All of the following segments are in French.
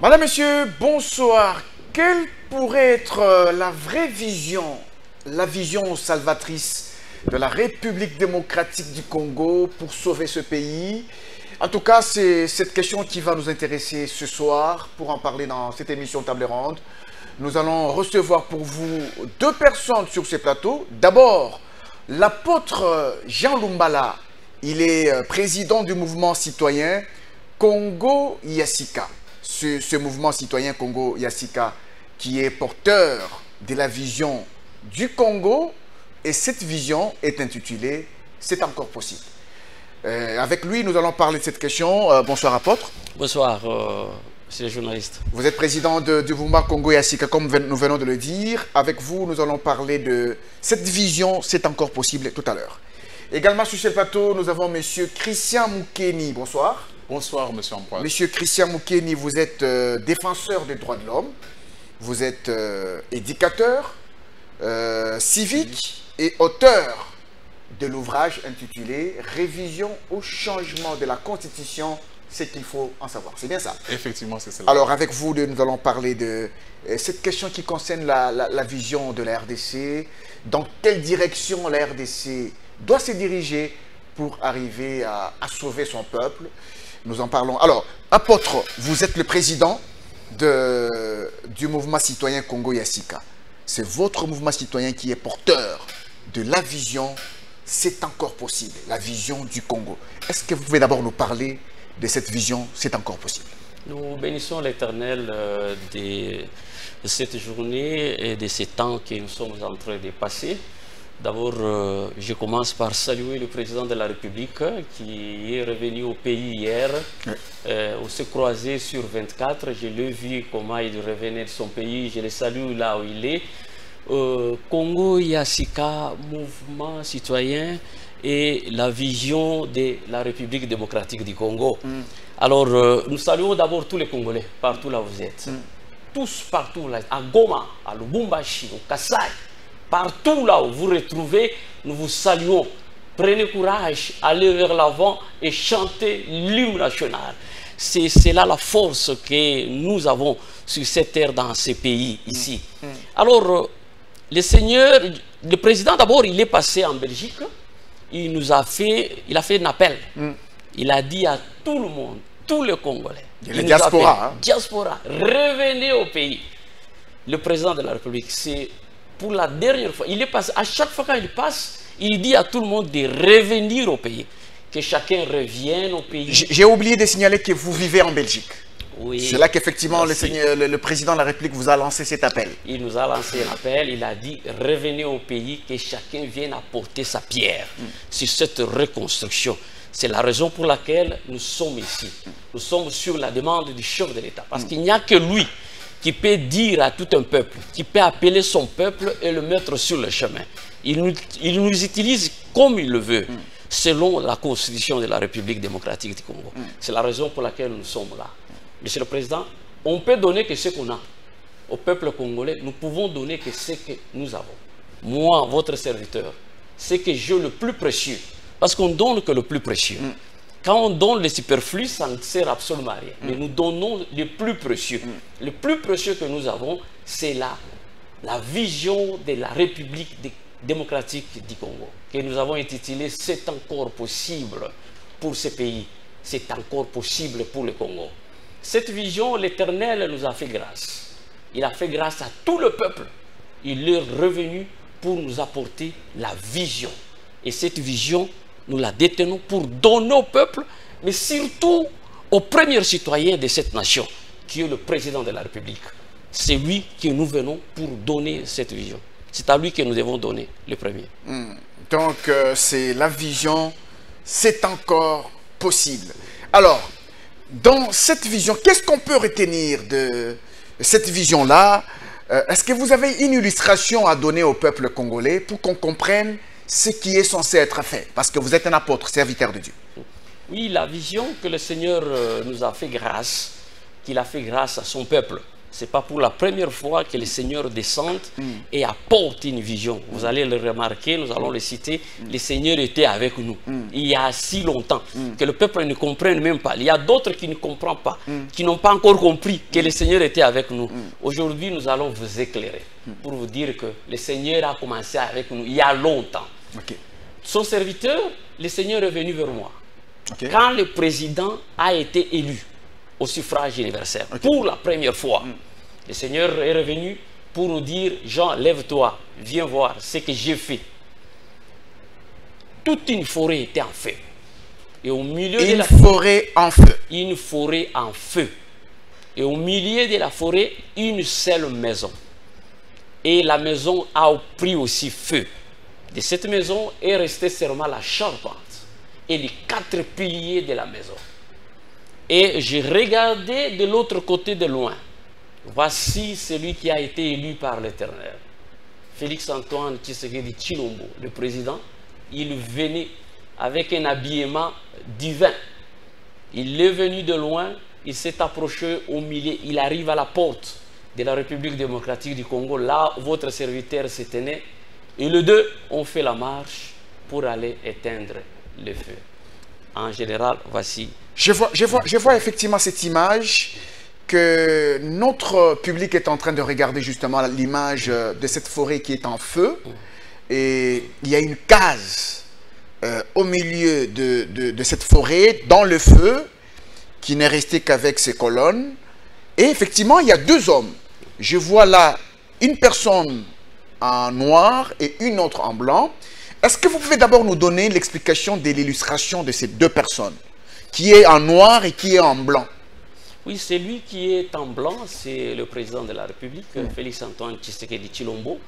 Madame, Monsieur, bonsoir. Quelle pourrait être la vraie vision, la vision salvatrice de la République démocratique du Congo pour sauver ce pays? En tout cas, c'est cette question qui va nous intéresser ce soir. Pour en parler dans cette émission Table Ronde, nous allons recevoir pour vous deux personnes sur ce plateau. D'abord, l'apôtre Jean Lumbala. Il est président du mouvement citoyen Congo Yasika. Ce mouvement citoyen Congo Yasika qui est porteur de la vision du Congo, et cette vision est intitulée « C'est encore possible ». Avec lui, nous allons parler de cette question. Bonsoir, apôtre. Bonsoir, monsieur le journaliste. Vous êtes président du mouvement Congo Yasika, comme nous venons de le dire. Avec vous, nous allons parler de cette vision « C'est encore possible » tout à l'heure. Également sur ce plateau, nous avons monsieur Christian Moukeni. Bonsoir. Bonsoir, monsieur Ambroise. Monsieur Christian Moukeni, vous êtes défenseur des droits de l'homme, vous êtes éducateur, civique et auteur de l'ouvrage intitulé « Révision au changement de la Constitution, ce qu'il faut en savoir ». C'est bien ça? Effectivement, c'est cela. Alors, avec vous, nous allons parler de cette question qui concerne la vision de la RDC. Dans quelle direction la RDC doit se diriger pour arriver à sauver son peuple? Nous en parlons. Alors, apôtre, vous êtes le président du mouvement citoyen Congo Yasika. C'est votre mouvement citoyen qui est porteur de la vision « C'est encore possible », la vision du Congo. Est-ce que vous pouvez d'abord nous parler de cette vision « C'est encore possible ». Nous bénissons l'Éternel de cette journée et de ces temps que nous sommes en train de passer. D'abord, je commence par saluer le président de la République qui est revenu au pays hier. Oui. On s'est croisé sur 24. Je l'ai vu comment il revenait de son pays. Je le salue là où il est. Congo Yasika, mouvement citoyen et la vision de la République démocratique du Congo. Alors, nous saluons d'abord tous les Congolais, partout là où vous êtes. Tous partout là, à Goma, à Lubumbashi, au Kassai. Partout là où vous retrouvez, nous vous saluons. Prenez courage, allez vers l'avant et chantez l'hymne national. C'est là la force que nous avons sur cette terre, dans ces pays ici. Alors, le Seigneur, le président d'abord, il est passé en Belgique. Il a fait un appel. Il a dit à tout le monde, tous les Congolais, les diaspora, diaspora, revenez au pays. Le président de la République, c'est pour la dernière fois, il est passé, à chaque fois quand il passe, il dit à tout le monde de revenir au pays, que chacun revienne au pays. J'ai oublié de signaler que vous vivez en Belgique. Oui. C'est là qu'effectivement le président de la République vous a lancé cet appel. Il nous a lancé un appel, il a dit revenez au pays, que chacun vienne apporter sa pierre sur cette reconstruction. C'est la raison pour laquelle nous sommes ici. Nous sommes sur la demande du chef de l'État, parce qu'il n'y a que lui qui peut dire à tout un peuple, qui peut appeler son peuple et le mettre sur le chemin. Il nous utilise comme il le veut, selon la constitution de la République démocratique du Congo. C'est la raison pour laquelle nous sommes là. Monsieur le Président, on peut donner que ce qu'on a au peuple congolais, nous pouvons donner que ce que nous avons. Moi, votre serviteur, c'est que j'ai le plus précieux, parce qu'on donne que le plus précieux. Quand on donne le superflu, ça ne sert absolument à rien. Mais nous donnons le plus précieux. Le plus précieux que nous avons, c'est la vision de la République démocratique du Congo, que nous avons intitulée « C'est encore possible pour ce pays, c'est encore possible pour le Congo ». Cette vision, l'Éternel nous a fait grâce. Il a fait grâce à tout le peuple. Il est revenu pour nous apporter la vision. Et cette vision, nous la détenons pour donner au peuple, mais surtout aux premiers citoyens de cette nation, qui est le président de la République. C'est lui que nous venons pour donner cette vision. C'est à lui que nous devons donner le premier. Donc, c'est la vision, c'est encore possible. Alors, dans cette vision, qu'est-ce qu'on peut retenir de cette vision-là? Est-ce que vous avez une illustration à donner au peuple congolais pour qu'on comprenne ce qui est censé être fait? Parce que vous êtes un apôtre, serviteur de Dieu. Oui, la vision que le Seigneur nous a fait grâce, qu'il a fait grâce à son peuple. Ce n'est pas pour la première fois que les seigneurs descendent et apportent une vision. Vous allez le remarquer, nous allons le citer, les seigneurs étaient avec nous. Il y a si longtemps que le peuple ne comprenne même pas. Il y a d'autres qui ne comprennent pas, qui n'ont pas encore compris que les seigneurs étaient avec nous. Aujourd'hui, nous allons vous éclairer pour vous dire que le Seigneur a commencé avec nous il y a longtemps. Son serviteur, le Seigneur est venu vers moi. Quand le président a été élu au suffrage universel, pour la première fois, le Seigneur est revenu pour nous dire, Jean, lève-toi, viens voir ce que j'ai fait. Toute une forêt était en feu. Et au milieu de la forêt en feu. Une forêt en feu. Et au milieu de la forêt, une seule maison. Et la maison a pris aussi feu. De cette maison est restée seulement la charpente et les 4 piliers de la maison. Et j'ai regardé de l'autre côté de loin. Voici celui qui a été élu par l'Éternel. Félix-Antoine Tshisekedi Tshilombo, le président. Il venait avec un habillement divin. Il est venu de loin, il s'est approché au milieu, il arrive à la porte de la République démocratique du Congo, là où votre serviteur se tenait. Et les deux ont fait la marche pour aller éteindre le feu. En général, voici. Je vois effectivement cette image que notre public est en train de regarder, justement l'image de cette forêt qui est en feu. Et il y a une case au milieu de cette forêt, dans le feu, qui n'est restée qu'avec ses colonnes. Et effectivement, il y a 2 hommes. Je vois là une personne en noir et une autre en blanc. Est-ce que vous pouvez d'abord nous donner l'explication de l'illustration de ces 2 personnes, qui est en noir et qui est en blanc? Oui, celui qui est en blanc, c'est le président de la République, Félix-Antoine Tshisekedi Tshilombo,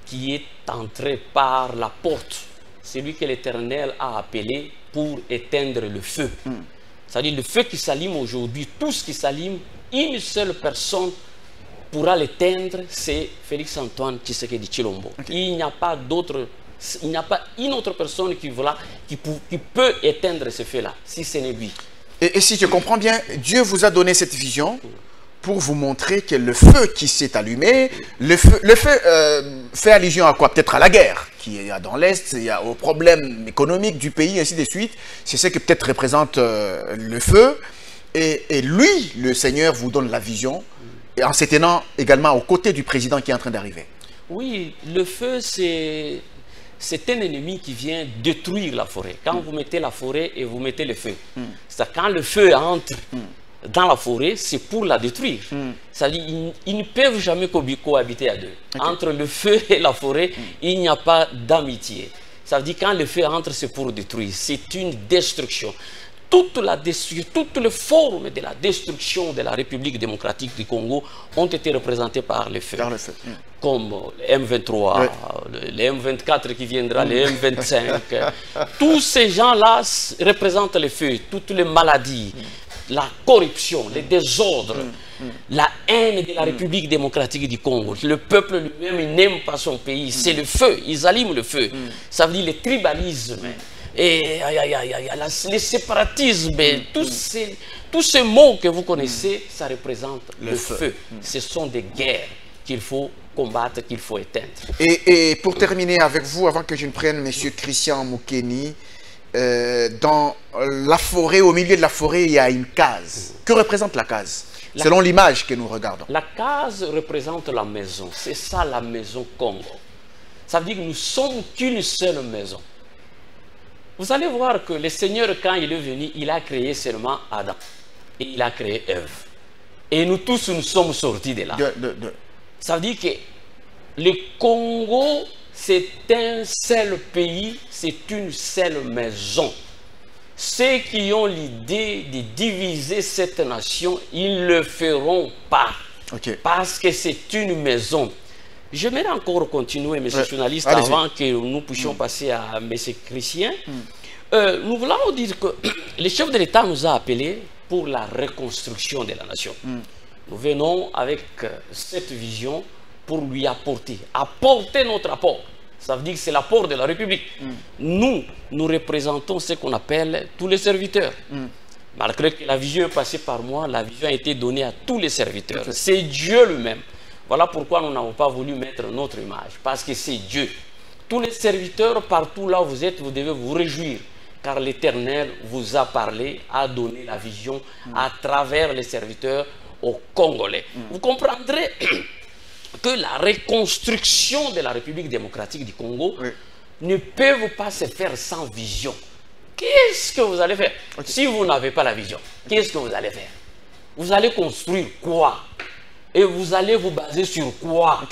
qui est entré par la porte, celui que l'Éternel a appelé pour éteindre le feu. C'est-à-dire le feu qui s'allume aujourd'hui, tout ce qui s'allume, une seule personne pourra l'éteindre, c'est Félix-Antoine Tshisekedi Tshilombo. Il n'y a pas d'autre, il n'y a pas une autre personne qui peut éteindre ce feu-là, si ce n'est lui. Et si je comprends bien, Dieu vous a donné cette vision pour vous montrer que le feu qui s'est allumé, le feu fait allusion à quoi? Peut-être à la guerre qu'il y a dans l'Est, il y a aux problèmes économiques du pays, ainsi de suite. C'est ce que peut-être représente le feu. Et lui, le Seigneur, vous donne la vision, et en se tenant également aux côtés du président qui est en train d'arriver. Oui, le feu, c'est un ennemi qui vient détruire la forêt. Quand vous mettez la forêt et vous mettez le feu, c'est quand le feu entre dans la forêt, c'est pour la détruire. C'est-à-dire ils ne peuvent jamais cohabiter à deux. Entre le feu et la forêt, il n'y a pas d'amitié. Ça veut dire quand le feu entre, c'est pour détruire. C'est une destruction. Toutes les formes de la destruction de la République démocratique du Congo ont été représentées par le feu. Comme le M23, le M24 qui viendra, le M25. Tous ces gens-là représentent le feu, toutes les maladies, la corruption, les désordres, la haine de la République démocratique du Congo. Le peuple lui-même, il n'aime pas son pays. C'est le feu, ils allument le feu. Ça veut dire le tribalisme. Et les séparatismes, tous ces mots que vous connaissez, ça représente le feu. Ce sont des guerres qu'il faut combattre, qu'il faut éteindre. Et pour terminer avec vous, avant que je ne prenne M. Christian Moukeni, dans la forêt, au milieu de la forêt, il y a une case. Que représente la case, selon l'image que nous regardons? La case représente la maison. C'est ça la maison Congo. Ça veut dire que nous ne sommes qu'une seule maison. Vous allez voir que le Seigneur, quand il est venu, il a créé seulement Adam. Et il a créé Ève. Et nous tous, nous sommes sortis de là. Ça veut dire que le Congo, c'est un seul pays, c'est une seule maison. Ceux qui ont l'idée de diviser cette nation, ils ne le feront pas. Parce que c'est une maison. J'aimerais encore continuer, monsieur le journaliste, avant que nous puissions passer à monsieur Christian. Nous voulons dire que le chef de l'État nous a appelés pour la reconstruction de la nation. Nous venons avec cette vision pour lui apporter notre apport. Ça veut dire que c'est l'apport de la République. Nous représentons ce qu'on appelle tous les serviteurs. Malgré que la vision est passée par moi, la vision a été donnée à tous les serviteurs. C'est Dieu lui-même. Voilà pourquoi nous n'avons pas voulu mettre notre image. Parce que c'est Dieu. Tous les serviteurs, partout là où vous êtes, vous devez vous réjouir. Car l'Éternel vous a parlé, a donné la vision à travers les serviteurs aux Congolais. Vous comprendrez que la reconstruction de la République démocratique du Congo ne peut pas se faire sans vision. Qu'est-ce que vous allez faire si vous n'avez pas la vision? Qu'est-ce que vous allez faire? Vous allez construire quoi? Et vous allez vous baser sur quoi?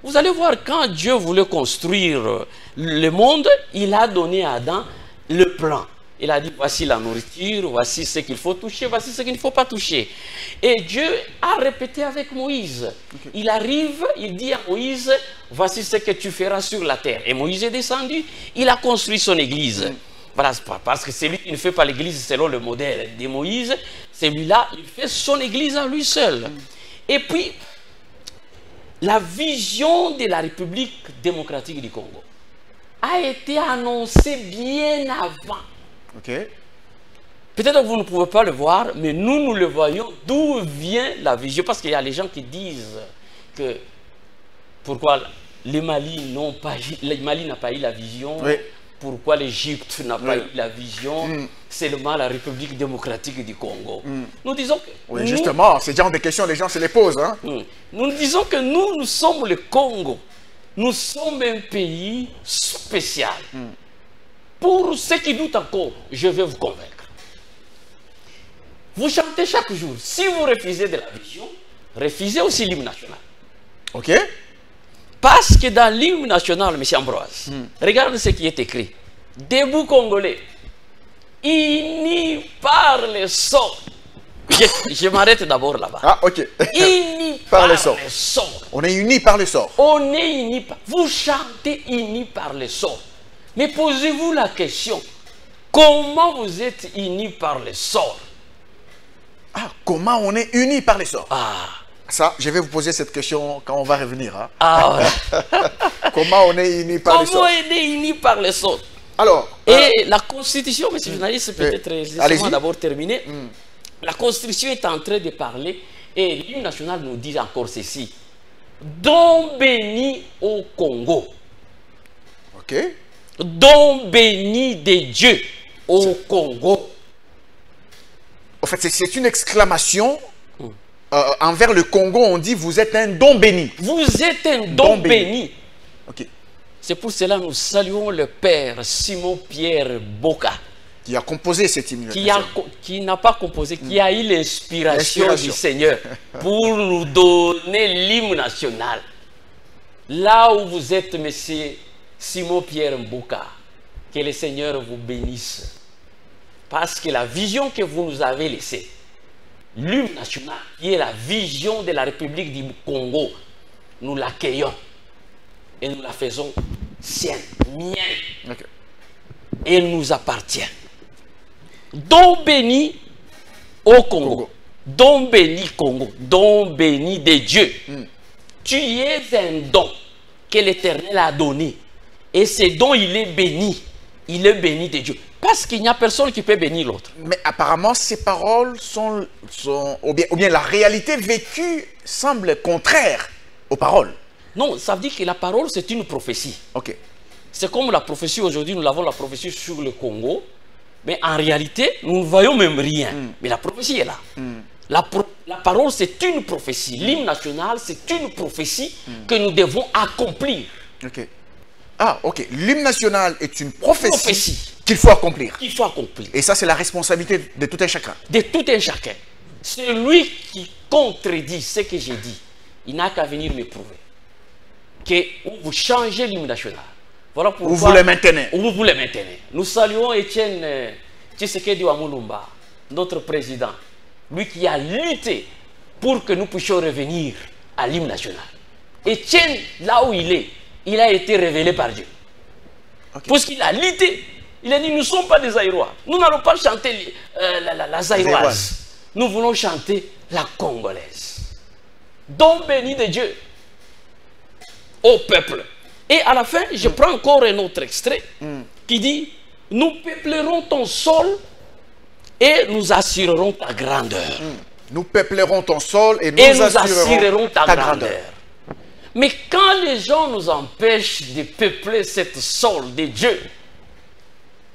Vous allez voir, quand Dieu voulait construire le monde, il a donné à Adam le plan. Il a dit, voici la nourriture, voici ce qu'il faut toucher, voici ce qu'il ne faut pas toucher. Et Dieu a répété avec Moïse. Il arrive, il dit à Moïse, voici ce que tu feras sur la terre. Et Moïse est descendu, il a construit son église. Voilà, parce que c'est lui qui ne fait pas l'église selon le modèle de Moïse. Celui-là, il fait son église à lui seul. Et puis, la vision de la République démocratique du Congo a été annoncée bien avant. Peut-être que vous ne pouvez pas le voir, mais nous le voyons. D'où vient la vision? Parce qu'il y a les gens qui disent que pourquoi le Mali n'a pas eu la vision, pourquoi l'Égypte n'a pas eu la vision, seulement la République démocratique du Congo. Nous disons que justement, ce genre de questions, les gens se les posent. Nous disons que nous sommes le Congo. Nous sommes un pays spécial. Pour ceux qui doutent encore, je vais vous convaincre. Vous chantez chaque jour. Si vous refusez de la vision, refusez aussi l'hymne national. Parce que dans l'hymne national, M. Ambroise, regarde ce qui est écrit. Debout Congolais, unis par le sort. Je m'arrête d'abord là-bas. Unis par le sort. On est unis par le sort. On est unis par... Vous chantez unis par le sort. Mais posez-vous la question, comment vous êtes unis par le sort? Comment on est unis par le sort? Ça, je vais vous poser cette question quand on va revenir. Comment on est unis par le sort? Comment on est unis par le sort? Alors, et la Constitution, monsieur le journaliste, peut-être laissez-moi d'abord terminer. La Constitution est en train de parler, et l'hymne national nous dit encore ceci. Don béni au Congo. Don béni de Dieu au Congo. En fait, c'est une exclamation envers le Congo. On dit, vous êtes un don béni. Vous êtes un don béni. C'est pour cela que nous saluons le Père Simon-Pierre Boka. Qui a composé cet hymne. Qui n'a pas composé, qui a eu l'inspiration du Seigneur pour nous donner l'hymne national. Là où vous êtes, monsieur Simon-Pierre Mbouka, que le Seigneur vous bénisse. Parce que la vision que vous nous avez laissée, l'hymne national, qui est la vision de la République du Congo, nous l'accueillons et nous la faisons sienne, mienne. Et elle nous appartient. Don béni au Congo. Don béni Congo. Don béni de Dieu. Tu es un don que l'Éternel a donné. Et ce don, il est béni. Il est béni de Dieu. Parce qu'il n'y a personne qui peut bénir l'autre. Mais apparemment, ces paroles sont ou bien la réalité vécue semble contraire aux paroles. Non, ça veut dire que la parole, c'est une prophétie. C'est comme la prophétie aujourd'hui, nous avons la prophétie sur le Congo. Mais en réalité, nous ne voyons même rien. Mais la prophétie est là. La parole, c'est une prophétie. L'hymne national, c'est une prophétie que nous devons accomplir. L'hymne national est une prophétie qu'il faut accomplir. Qu'il faut accomplir. Et ça, c'est la responsabilité de tout un chacun. De tout un chacun. Celui qui contredit ce que j'ai dit, il n'a qu'à venir me prouver que vous changez l'hymne national. Voilà pourquoi vous le maintenez. Vous le maintenez. Nous saluons Étienne Tshisekedi Wamulumba, notre président, lui qui a lutté pour que nous puissions revenir à l'hymne national. Étienne, là où il est, il a été révélé par Dieu. Parce qu'il a lutté. Il a dit, nous ne sommes pas des Zaïrois. Nous n'allons pas chanter la Zaïroise. Nous voulons chanter la Congolaise. Don béni de Dieu au peuple. Et à la fin, je prends encore un autre extrait qui dit, nous peuplerons ton sol et nous assurerons ta grandeur. Nous peuplerons ton sol et nous assurerons ta grandeur. Mais quand les gens nous empêchent de peupler cette sol de Dieu,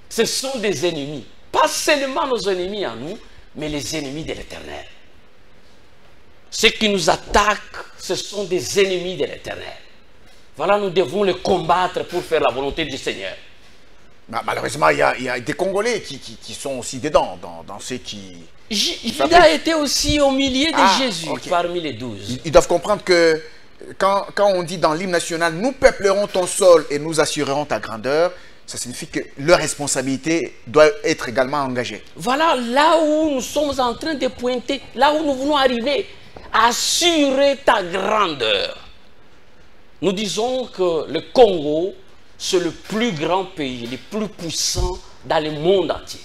ce sont des ennemis. Pas seulement nos ennemis à nous, mais les ennemis de l'Éternel. Ceux qui nous attaquent, ce sont des ennemis de l'Éternel. Voilà, nous devons les combattre pour faire la volonté du Seigneur. Malheureusement, il y a des Congolais qui sont aussi dedans, dans ceux qui... Judas était aussi au milieu de Jésus, parmi les 12. Ils doivent comprendre que quand on dit dans l'hymne national, nous peuplerons ton sol et nous assurerons ta grandeur, ça signifie que leur responsabilité doit être également engagée. Voilà là où nous sommes en train de pointer, là où nous voulons arriver. Assurer ta grandeur. Nous disons que le Congo, c'est le plus grand pays, le plus puissant dans le monde entier.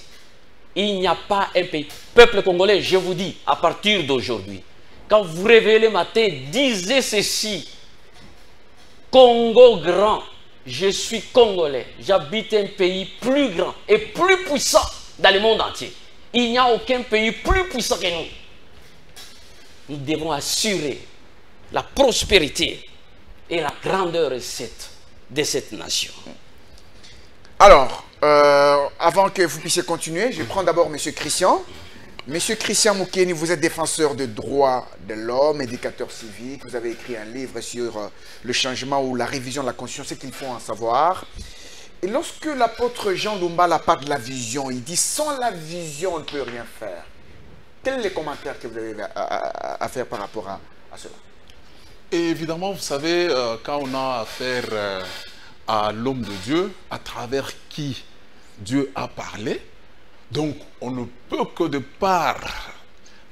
Il n'y a pas un pays. Peuple congolais, je vous dis, à partir d'aujourd'hui, quand vous réveillez le matin, disez ceci. Congo grand, je suis congolais, j'habite un pays plus grand et plus puissant dans le monde entier. Il n'y a aucun pays plus puissant que nous. Nous devons assurer la prospérité et la grandeur de cette nation. Alors, avant que vous puissiez continuer, je vais prendre d'abord M. Christian. M. Christian Moukeni, vous êtes défenseur des droits de l'homme, éducateur civique. Vous avez écrit un livre sur le changement ou la révision de la Constitution, ce qu'il faut en savoir. Et lorsque l'apôtre Jean Lumbala parle de la vision, il dit « sans la vision, on ne peut rien faire ». Quels sont les commentaires que vous avez à faire par rapport à cela? Et évidemment, vous savez, quand on a affaire à l'homme de Dieu, à travers qui Dieu a parlé, donc on ne peut que de par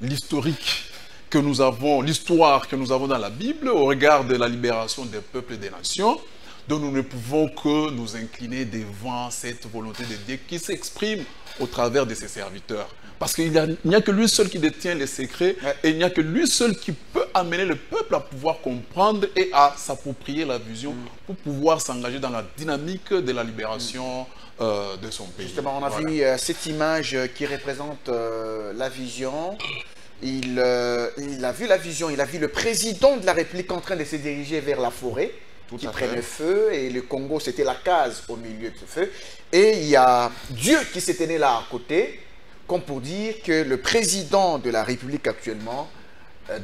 l'historique que nous avons, l'histoire que nous avons dans la Bible, au regard de la libération des peuples et des nations, donc nous ne pouvons que nous incliner devant cette volonté de Dieu qui s'exprime au travers de ses serviteurs. Parce qu'il n'y a que lui seul qui détient les secrets, et il n'y a que lui seul qui peut amener le peuple à pouvoir comprendre et à s'approprier la vision pour pouvoir s'engager dans la dynamique de la libération de son pays. Justement, on a vu cette image qui représente la vision. Il a vu la vision, il a vu le président de la République en train de se diriger vers la forêt qui prenait feu, et le Congo, c'était la case au milieu de ce feu. Et il y a Dieu qui s'est tenu là à côté, comme pour dire que le président de la République actuellement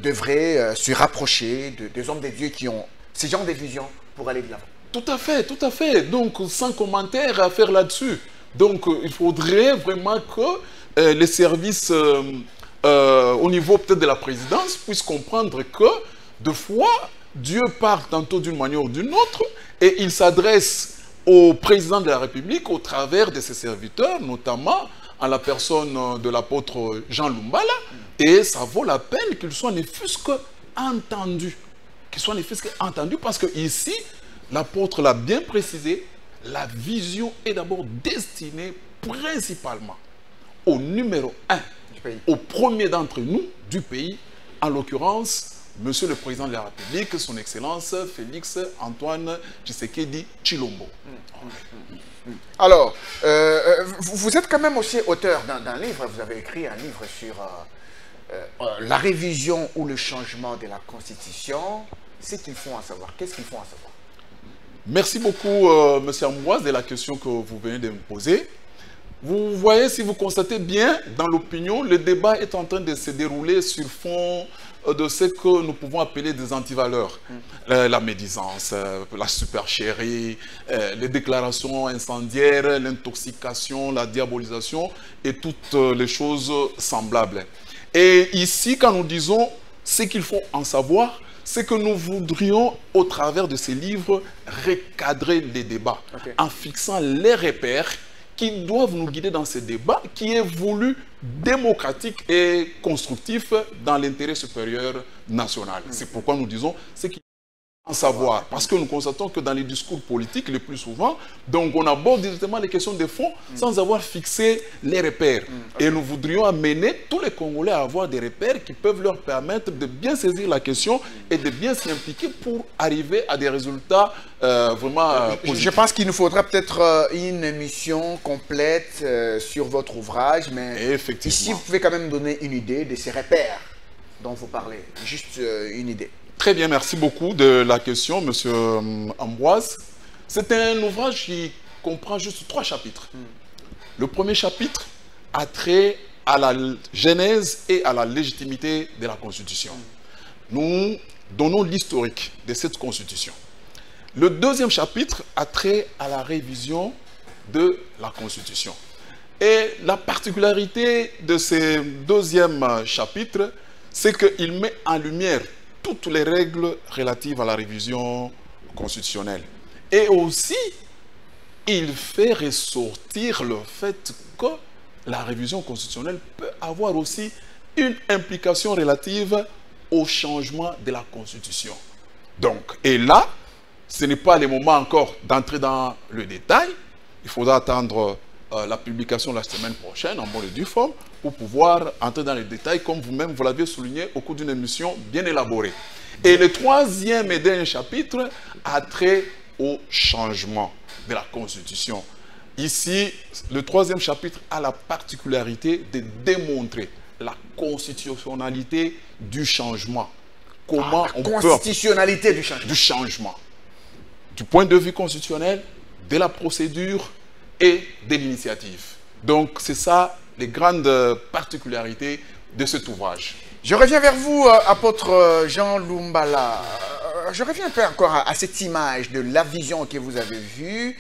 devrait se rapprocher des hommes de Dieu qui ont ce genre de vision pour aller de l'avant. Tout à fait, tout à fait. Donc, sans commentaire à faire là-dessus. Donc, il faudrait vraiment que les services au niveau peut-être de la présidence puissent comprendre que, de fois, Dieu parle tantôt d'une manière ou d'une autre, et il s'adresse au président de la République au travers de ses serviteurs, notamment à la personne de l'apôtre Jean Lumbala, et ça vaut la peine qu'il soit ne fût-ce qu'entendu. Qu'il soit ne fût-ce qu'entendu, parce que ici, l'apôtre l'a bien précisé, la vision est d'abord destinée principalement au numéro 1, au premier d'entre nous du pays, en l'occurrence, Monsieur le Président de la République, son Excellence Félix Antoine Tshisekedi Tshilombo. Alors, vous êtes quand même aussi auteur d'un livre, vous avez écrit un livre sur la révision ou le changement de la Constitution. C'est qu'il faut en savoir. Qu'est-ce qu'il faut en savoir? Merci beaucoup, Monsieur Ambroise, de la question que vous venez de me poser. Vous voyez, si vous constatez bien, dans l'opinion, le débat est en train de se dérouler sur fond de ce que nous pouvons appeler des antivaleurs. La médisance, la supercherie, les déclarations incendiaires, l'intoxication, la diabolisation et toutes les choses semblables. Et ici, quand nous disons ce qu'il faut en savoir, c'est que nous voudrions, au travers de ces livres, recadrer les débats en fixant les repères qui doivent nous guider dans ce débat qui est voulu démocratique et constructif dans l'intérêt supérieur national. C'est pourquoi nous disons ce qui en savoir, parce que nous constatons que dans les discours politiques, le plus souvent, donc on aborde directement les questions de fond sans avoir fixé les repères. Et nous voudrions amener tous les Congolais à avoir des repères qui peuvent leur permettre de bien saisir la question et de bien s'y impliquer pour arriver à des résultats vraiment positifs. Je pense qu'il nous faudra peut-être une émission complète sur votre ouvrage, mais effectivement, ici vous pouvez quand même donner une idée de ces repères dont vous parlez, juste une idée. Très bien, merci beaucoup de la question, Monsieur Ambroise. C'est un ouvrage qui comprend juste 3 chapitres. Le premier chapitre a trait à la genèse et à la légitimité de la Constitution. Nous donnons l'historique de cette Constitution. Le deuxième chapitre a trait à la révision de la Constitution. Et la particularité de ce deuxième chapitre, c'est qu'il met en lumière toutes les règles relatives à la révision constitutionnelle. Et aussi, il fait ressortir le fait que la révision constitutionnelle peut avoir aussi une implication relative au changement de la Constitution. Donc, et là, ce n'est pas le moment encore d'entrer dans le détail. Il faudra attendre la publication la semaine prochaine, en bonne et due forme, pour pouvoir entrer dans les détails, comme vous-même vous l'aviez souligné au cours d'une émission bien élaborée. Et le troisième et dernier chapitre a trait au changement de la Constitution. Ici, le troisième chapitre a la particularité de démontrer la constitutionnalité du changement. Comment on peut... Constitutionnalité du changement. Du changement. Du point de vue constitutionnel, de la procédure et de l'initiative. Donc, c'est ça les grandes particularités de cet ouvrage. Je reviens vers vous, apôtre Jean Lumbala. Je reviens un peu encore à cette image de la vision que vous avez vue.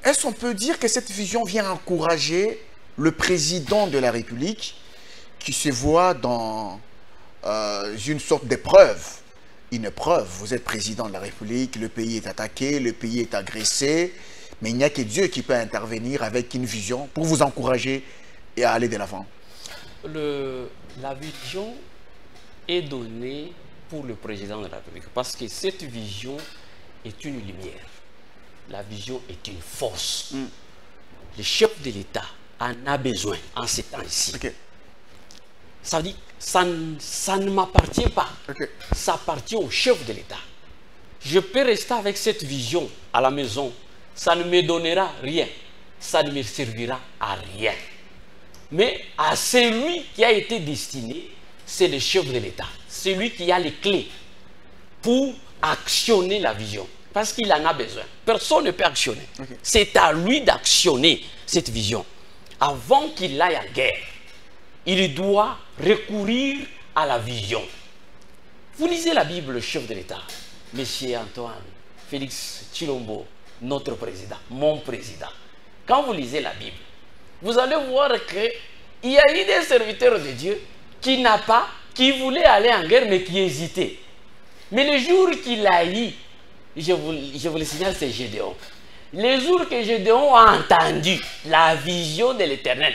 Est-ce qu'on peut dire que cette vision vient encourager le président de la République qui se voit dans une sorte d'épreuve? Une épreuve, vous êtes président de la République, le pays est attaqué, le pays est agressé, mais il n'y a que Dieu qui peut intervenir avec une vision pour vous encourager et à aller de l'avant. La vision est donnée pour le président de la République parce que cette vision est une lumière. La vision est une force. Le chef de l'État en a besoin en ces temps-ci. Ça veut dire ça ne m'appartient pas. Ça appartient au chef de l'État. Je peux rester avec cette vision à la maison. Ça ne me donnera rien. Ça ne me servira à rien. Mais à celui qui a été destiné, c'est le chef de l'État. C'est lui qui a les clés pour actionner la vision. Parce qu'il en a besoin. Personne ne peut actionner. C'est à lui d'actionner cette vision. Avant qu'il aille en guerre, il doit recourir à la vision. Vous lisez la Bible, le chef de l'État, Monsieur Antoine Félix Tshilombo, notre président, mon président. Quand vous lisez la Bible, vous allez voir qu'il y a eu des serviteurs de Dieu qui voulaient aller en guerre, mais qui hésitaient. Mais le jour qu'il a eu, je vous le signale, c'est Gédéon. Le jour que Gédéon a entendu la vision de l'Éternel,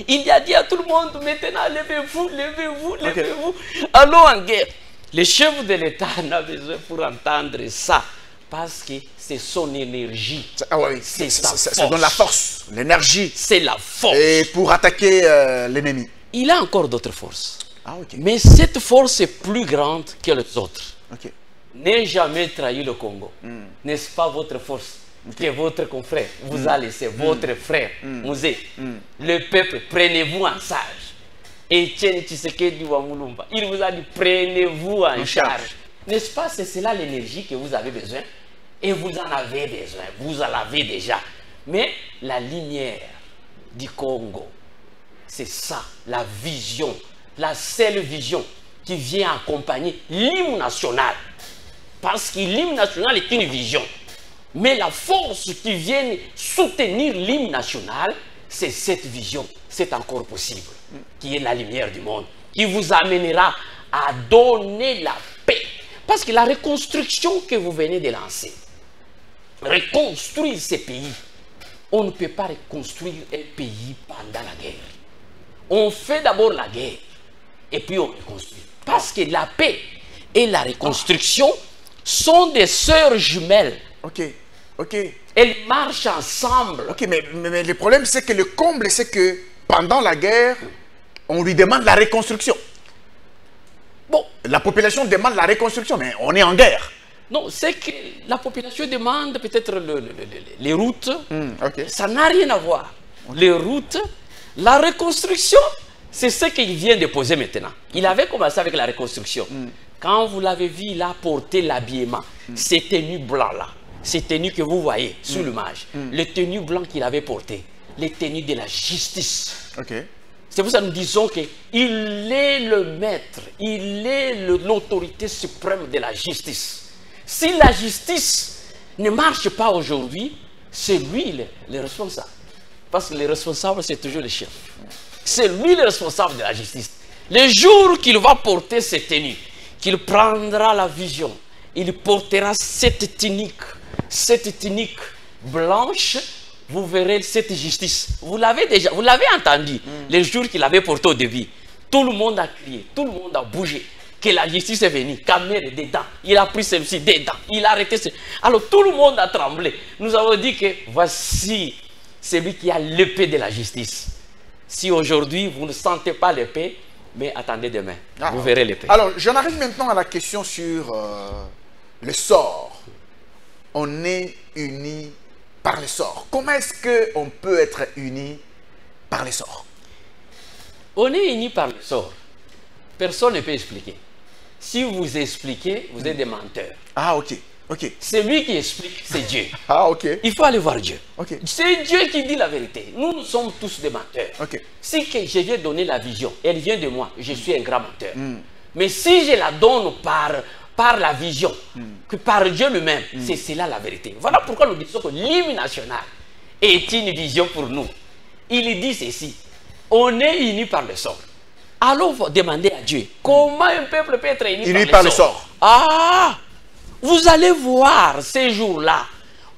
il a dit à tout le monde, maintenant, levez-vous, levez-vous, levez-vous, allons en guerre. Le chef de l'État en a besoin pour entendre ça, parce que c'est son énergie. C'est sa force. Ça donne la force, l'énergie. C'est la force. Et pour attaquer l'ennemi. Il a encore d'autres forces. Mais cette force est plus grande que les autres. N'ayez jamais trahi le Congo. N'est-ce pas votre force que votre confrère vous a laissé, votre frère Mouzé. Le peuple, prenez-vous en charge. Etienne Tshisekedi Wamulumba, il vous a dit, prenez-vous en charge. N'est-ce pas, c'est cela l'énergie que vous avez besoin. Et vous en avez besoin, vous en avez déjà. Mais la lumière du Congo, c'est ça, la vision, la seule vision qui vient accompagner l'hymne national. Parce que l'hymne national est une vision. Mais la force qui vient soutenir l'hymne national, c'est cette vision, c'est encore possible, qui est la lumière du monde, qui vous amènera à donner la paix. Parce que la reconstruction que vous venez de lancer, reconstruire ces pays, on ne peut pas reconstruire un pays pendant la guerre. On fait d'abord la guerre, et puis on reconstruit. Parce que la paix et la reconstruction sont des sœurs jumelles. Ok, ok. Elles marchent ensemble. Ok, mais le problème, c'est que le comble, c'est que pendant la guerre, on lui demande la reconstruction. Bon, La population demande la reconstruction, mais on est en guerre. non, c'est que la population demande peut-être les routes. Ok. Ça n'a rien à voir. Les routes, la reconstruction, c'est ce qu'il vient de poser maintenant. Il avait commencé avec la reconstruction. Quand vous l'avez vu, il a porté l'habillement. Ces tenues blancs-là, ces tenues que vous voyez sur l'image, les tenues blancs qu'il avait portées, les tenues de la justice. Ok. C'est pour ça que nous disons qu'il est le maître, il est l'autorité suprême de la justice. Si la justice ne marche pas aujourd'hui, c'est lui le responsable. Parce que le responsable, c'est toujours le chef. C'est lui le responsable de la justice. Le jour qu'il va porter ses tenues, qu'il prendra la vision, il portera cette tunique blanche, vous verrez cette justice. Vous l'avez déjà, vous l'avez entendu, le jour qu'il avait porté au début. Tout le monde a crié, tout le monde a bougé. Que la justice est venue, Kamer est dedans, il a pris celui-ci dedans, il a arrêté ce... Alors tout le monde a tremblé. Nous avons dit que voici celui qui a l'épée de la justice. Si aujourd'hui vous ne sentez pas l'épée, mais attendez demain, vous verrez l'épée. Alors, j'en arrive maintenant à la question sur le sort. On est unis par le sort. Comment est-ce qu'on peut être unis par le sort? On est unis par le sort. Personne ne peut expliquer. Si vous expliquez, vous êtes des menteurs. Ah, ok. Ok. Celui qui explique, c'est Dieu. Ah, ok. Il faut aller voir Dieu. Ok. C'est Dieu qui dit la vérité. Nous sommes tous des menteurs. Ok. Si que je viens donner la vision, elle vient de moi, je suis un grand menteur. Mais si je la donne par la vision, que par Dieu lui-même, c'est cela la vérité. Voilà pourquoi nous disons que l'hymne national est une vision pour nous. Il dit ceci, on est unis par le sort. Alors demandez à Dieu, comment un peuple peut être uni par le sort? Ah, vous allez voir ces jours-là,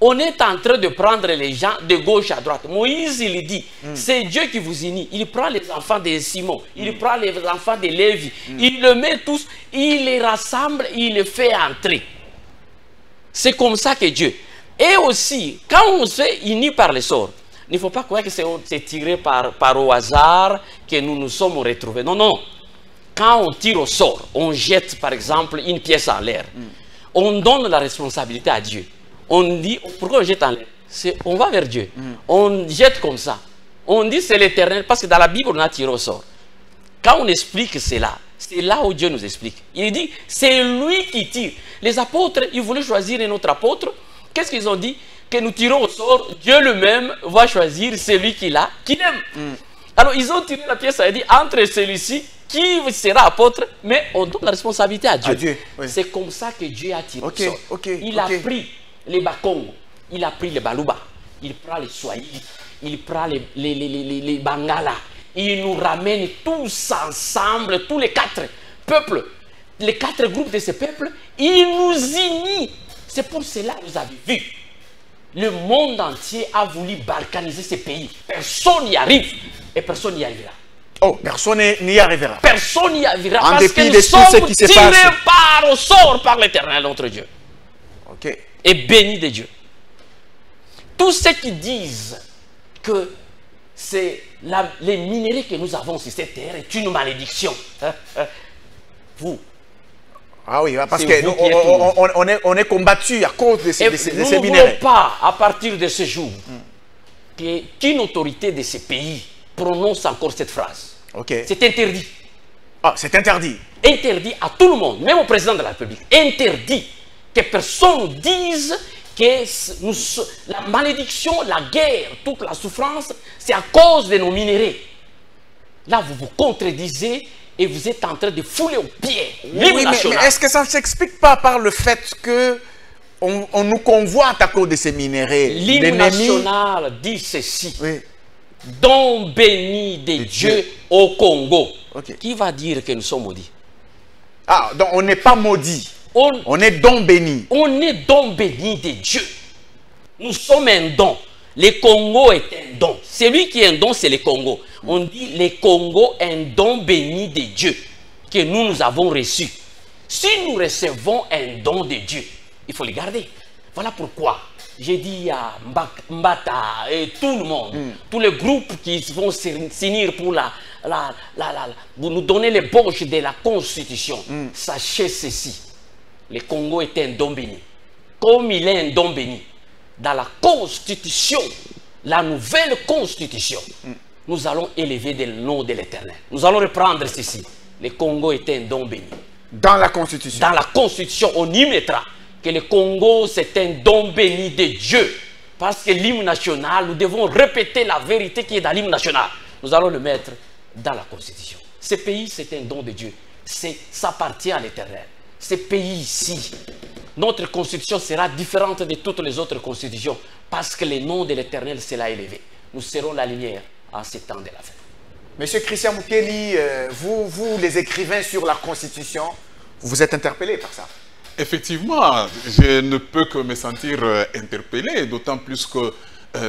on est en train de prendre les gens de gauche à droite. Moïse, il dit, c'est Dieu qui vous unit. Il prend les enfants de Simon, il prend les enfants de Lévi, il les met tous, il les rassemble, il les fait entrer. C'est comme ça que Dieu. Et aussi, quand on se fait unis par le sort, il ne faut pas croire que c'est tiré par au hasard que nous nous sommes retrouvés. Non, non. Quand on tire au sort, on jette par exemple une pièce en l'air. On donne la responsabilité à Dieu. On dit, pourquoi on jette en l'air? On va vers Dieu. On jette comme ça. On dit c'est l'Éternel, parce que dans la Bible on a tiré au sort. Quand on explique cela, c'est là où Dieu nous explique. Il dit, c'est lui qui tire. Les apôtres, ils voulaient choisir un autre apôtre. Qu'est-ce qu'ils ont dit? Que nous tirons au sort, Dieu lui-même va choisir celui qu'il aime. Alors ils ont tiré la pièce, et dit, entre celui-ci, qui sera apôtre, mais on donne la responsabilité à Dieu. Oui. C'est comme ça que Dieu a tiré au sort. Il a pris les Bakongo, il a pris les Baluba, il prend les Swahili, il prend les Bangala, il nous ramène tous ensemble, tous les 4 peuples, les 4 groupes de ces peuples, il nous unit. C'est pour cela que vous avez vu. Le monde entier a voulu balkaniser ces pays. Personne n'y arrive et personne n'y arrivera. Oh, personne n'y arrivera. Personne n'y arrivera en parce dépit que nous de tout ce sommes qui se tirés passe. au sort par l'Éternel, notre Dieu. Ok. Et bénis de Dieu. Tous ceux qui disent que c'est les minéraux que nous avons sur cette terre est une malédiction. Vous. Ah oui, parce qu'on est combattu à cause de ces minéraux. Nous ne voulons pas, à partir de ce jour, qu'une autorité de ces pays prononce encore cette phrase. Okay. C'est interdit. Ah, c'est interdit. Interdit à tout le monde, même au président de la République. Interdit que personne dise que la malédiction, la guerre, toute la souffrance, c'est à cause de nos minéraux. Là, vous vous contredisez et vous êtes en train de fouler aux pieds. Oui, mais est-ce que ça ne s'explique pas par le fait que on nous convoite à cause de ces minéraux? L'hymne national dit ceci. Oui. Don béni de Dieu au Congo. Okay. Qui va dire que nous sommes maudits? Ah, donc on n'est pas maudit. On est don béni. On est don béni de Dieu. Nous sommes un don. Le Congo est un don. Celui qui est un don, c'est le Congo. On dit le Congo est un don béni de Dieu que nous avons reçu. Si nous recevons un don de Dieu, il faut les garder. Voilà pourquoi j'ai dit à Mbata et tout le monde, tous les groupes qui vont s'unir pour pour nous donner les boches de la Constitution. Sachez ceci, le Congo est un don béni. Comme il est un don béni, dans la Constitution, la nouvelle Constitution, nous allons élever le nom de l'Éternel. Nous allons reprendre ceci. Le Congo est un don béni. Dans la Constitution. Dans la Constitution, on y mettra que le Congo, c'est un don béni de Dieu. Parce que l'hymne national, nous devons répéter la vérité qui est dans l'hymne national. Nous allons le mettre dans la Constitution. Ce pays, c'est un don de Dieu. Ça appartient à l'Éternel. Ce pays ici, notre Constitution sera différente de toutes les autres constitutions parce que le nom de l'Éternel sera élevé. Nous serons la lumière en ces temps de la fin. Monsieur Christian Mukeli, vous, les écrivains sur la Constitution, vous êtes interpellés par ça? Effectivement, je ne peux que me sentir interpellé, d'autant plus que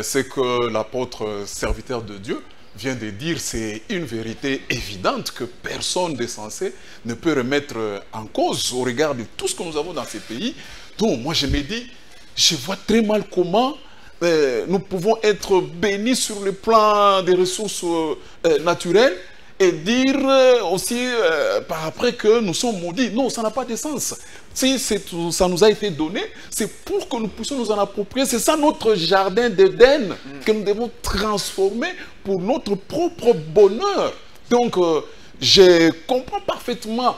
ce que l'apôtre serviteur de Dieu vient de dire, c'est une vérité évidente que personne de censé ne peut remettre en cause au regard de tout ce que nous avons dans ces pays. Donc moi je me dis, je vois très mal comment nous pouvons être bénis sur le plan des ressources naturelles et dire aussi par après que nous sommes maudits. Non, ça n'a pas de sens. Si ça nous a été donné, c'est pour que nous puissions nous en approprier. C'est ça notre jardin d'Éden que nous devons transformer pour notre propre bonheur. Donc, je comprends parfaitement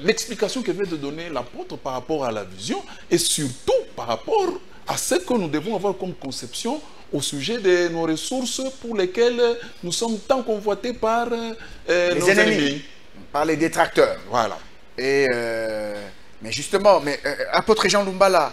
l'explication que vient de donner l'apôtre par rapport à la vision et surtout par rapport à ce que nous devons avoir comme conception au sujet de nos ressources pour lesquelles nous sommes tant convoités par nos ennemis. Par les détracteurs. Voilà. Et mais justement, apôtre Jean Lumbala,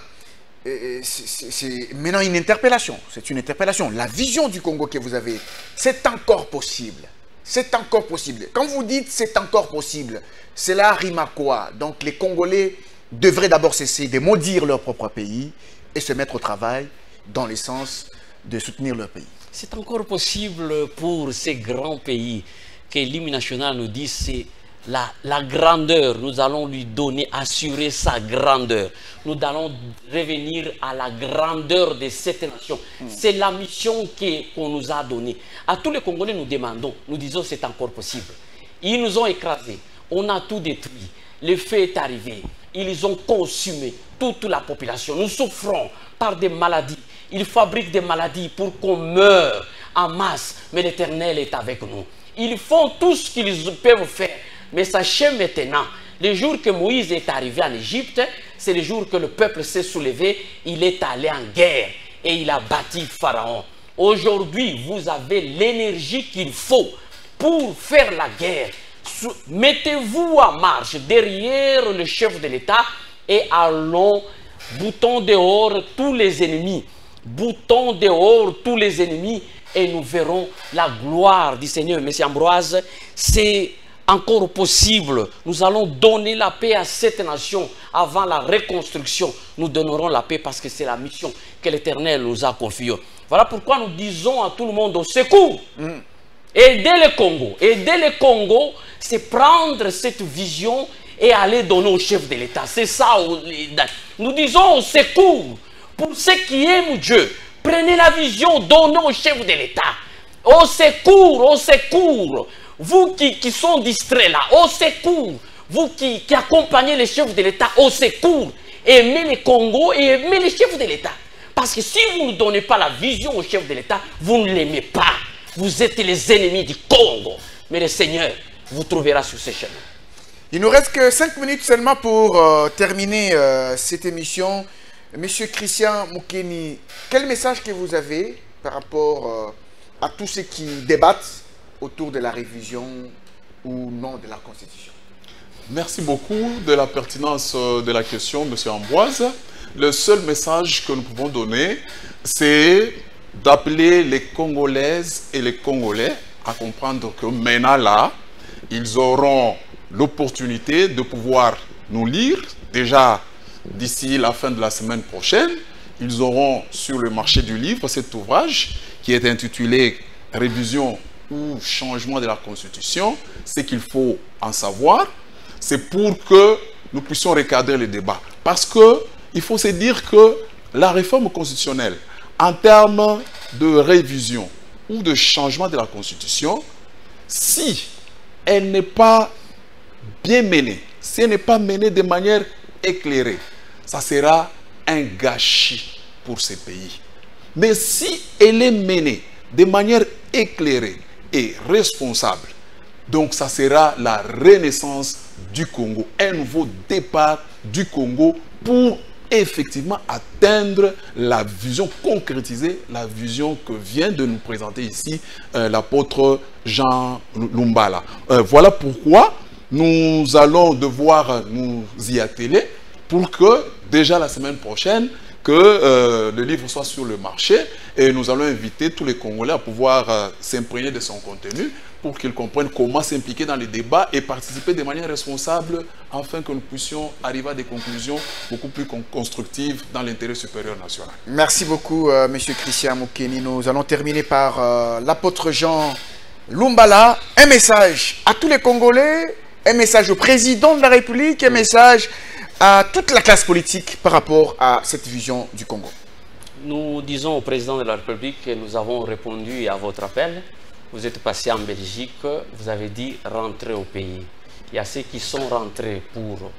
c'est maintenant une interpellation. C'est une interpellation. La vision du Congo que vous avez, c'est encore possible. C'est encore possible. Quand vous dites c'est encore possible, cela rime à quoi? Donc les Congolais devraient d'abord cesser de maudire leur propre pays et se mettre au travail dans le sens de soutenir leur pays. C'est encore possible pour ces grands pays que l'hymne national nous dit, c'est la grandeur. Nous allons lui donner, assurer sa grandeur. Nous allons revenir à la grandeur de cette nation. C'est la mission qu'on nous a donnée. À tous les Congolais, nous demandons, nous disons c'est encore possible. Ils nous ont écrasés, on a tout détruit. Le feu est arrivé, ils ont consumé toute la population. Nous souffrons par des maladies. Ils fabriquent des maladies pour qu'on meure en masse, mais l'Éternel est avec nous. Ils font tout ce qu'ils peuvent faire. Mais sachez maintenant, le jour que Moïse est arrivé en Égypte, c'est le jour que le peuple s'est soulevé, il est allé en guerre et il a bâti Pharaon. Aujourd'hui, vous avez l'énergie qu'il faut pour faire la guerre. Mettez-vous en marche derrière le chef de l'État et allons, boutons dehors tous les ennemis. Boutons dehors tous les ennemis et nous verrons la gloire du Seigneur. Monsieur Ambroise, c'est encore possible. Nous allons donner la paix à cette nation avant la reconstruction. Nous donnerons la paix parce que c'est la mission que l'Éternel nous a confiée. Voilà pourquoi nous disons à tout le monde au secours. Aider le Congo. Aider le Congo, c'est prendre cette vision et aller donner au chef de l'État. C'est ça. Nous disons au secours. Pour ceux qui aiment Dieu, prenez la vision, donnez au chef de l'État. Au secours, au secours. Vous qui sont distraits là, au secours. Vous qui accompagnez les chefs de l'État, au secours. Aimez le Congo et aimez les chefs de l'État. Parce que si vous ne donnez pas la vision au chef de l'État, vous ne l'aimez pas. Vous êtes les ennemis du Congo. Mais le Seigneur vous trouvera sur ce chemin. Il nous reste que 5 minutes seulement pour terminer cette émission. Monsieur Christian Mukeli, quel message que vous avez par rapport à tous ceux qui débattent autour de la révision ou non de la Constitution? Merci beaucoup de la pertinence de la question, monsieur Ambroise. Le seul message que nous pouvons donner, c'est d'appeler les Congolaises et les Congolais à comprendre que maintenant là, ils auront l'opportunité de pouvoir nous lire. Déjà, d'ici la fin de la semaine prochaine, ils auront sur le marché du livre cet ouvrage qui est intitulé « Révision ou changement de la Constitution », ce qu'il faut en savoir. C'est pour que nous puissions recadrer le débat. Parce qu'il faut se dire que la réforme constitutionnelle, en termes de révision ou de changement de la Constitution, si elle n'est pas bien menée, si elle n'est pas menée de manière éclairée, ça sera un gâchis pour ces pays. Mais si elle est menée de manière éclairée et responsable, donc ça sera la renaissance du Congo, un nouveau départ du Congo pour effectivement atteindre la vision, concrétiser la vision que vient de nous présenter ici l'apôtre Jean Lumbala. Voilà pourquoi nous allons devoir nous y atteler pour que déjà la semaine prochaine, que le livre soit sur le marché et nous allons inviter tous les Congolais à pouvoir s'imprégner de son contenu pour qu'ils comprennent comment s'impliquer dans les débats et participer de manière responsable afin que nous puissions arriver à des conclusions beaucoup plus constructives dans l'intérêt supérieur national. Merci beaucoup, M. Christian Moukeni. Nous allons terminer par l'apôtre Jean Lumbala. Un message à tous les Congolais, un message au président de la République, un message à toute la classe politique par rapport à cette vision du Congo. Nous disons au président de la République que nous avons répondu à votre appel. Vous êtes passé en Belgique, vous avez dit rentrer au pays. Il y a ceux qui sont rentrés pour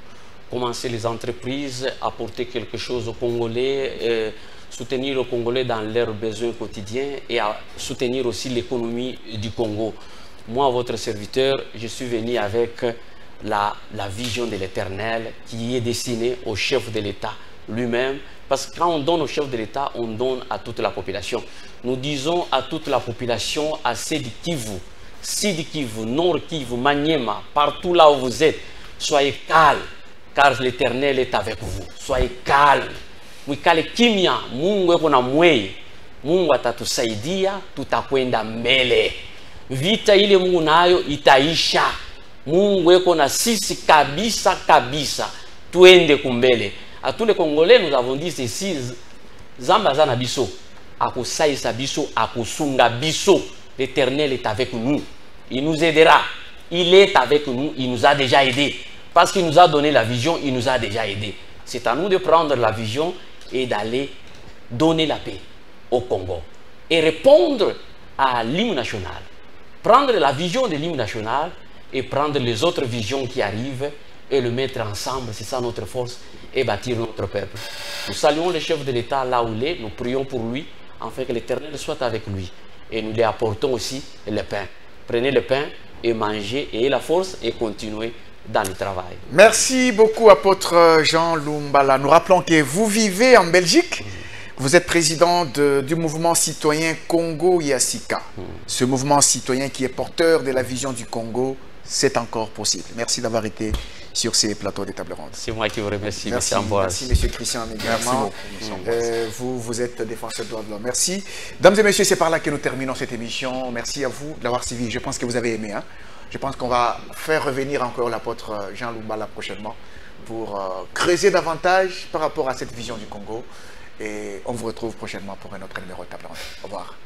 commencer les entreprises, apporter quelque chose aux Congolais, soutenir les Congolais dans leurs besoins quotidiens et à soutenir aussi l'économie du Congo. Moi, votre serviteur, je suis venu avec la vision de l'Éternel qui est destinée au chef de l'État lui-même. Parce que quand on donne au chef de l'État, on donne à toute la population. Nous disons à toute la population, à Sud Kivu, Sud Kivu, Nord Kivu, Maniema, partout là où vous êtes, soyez calmes, car l'Éternel est avec vous. Soyez calmes. Mwikale kimya, Mungu eko na mweye. Mungu atatusaidia, tutakwenda mbele. Vita ile Mungu nayo itaisha. Mungu eko na sisi kabisa kabisa. Tuende kumbele. À tous les Congolais, nous avons dit ceci, Zambazana biso, Akusaïsa biso, Akusunga biso, l'Éternel est avec nous. Il nous aidera. Il est avec nous, il nous a déjà aidés. Parce qu'il nous a donné la vision, il nous a déjà aidés. C'est à nous de prendre la vision et d'aller donner la paix au Congo. Et répondre à l'hymne national. Prendre la vision de l'hymne national et prendre les autres visions qui arrivent et le mettre ensemble, c'est ça notre force, et bâtir notre peuple. Nous saluons le chef de l'État là où il est, nous prions pour lui, afin que l'Éternel soit avec lui. Et nous lui apportons aussi le pain. Prenez le pain et mangez, et la force, et continuez dans le travail. Merci beaucoup, apôtre Jean Lumbala. Nous rappelons que vous vivez en Belgique. Vous êtes président du mouvement citoyen Congo-Yassika. Ce mouvement citoyen qui est porteur de la vision du Congo, c'est encore possible. Merci d'avoir été sur ces plateaux de table ronde. C'est moi qui vous remercie. Merci, merci M. Christian également. Vous êtes défenseur des droits de l'homme. Merci. Mesdames et messieurs, c'est par là que nous terminons cette émission. Merci à vous de l'avoir suivi. Je pense que vous avez aimé. Hein? Je pense qu'on va faire revenir encore l'apôtre Jean Lumbala prochainement pour creuser davantage par rapport à cette vision du Congo. Et on vous retrouve prochainement pour un autre numéro de table ronde. Au revoir.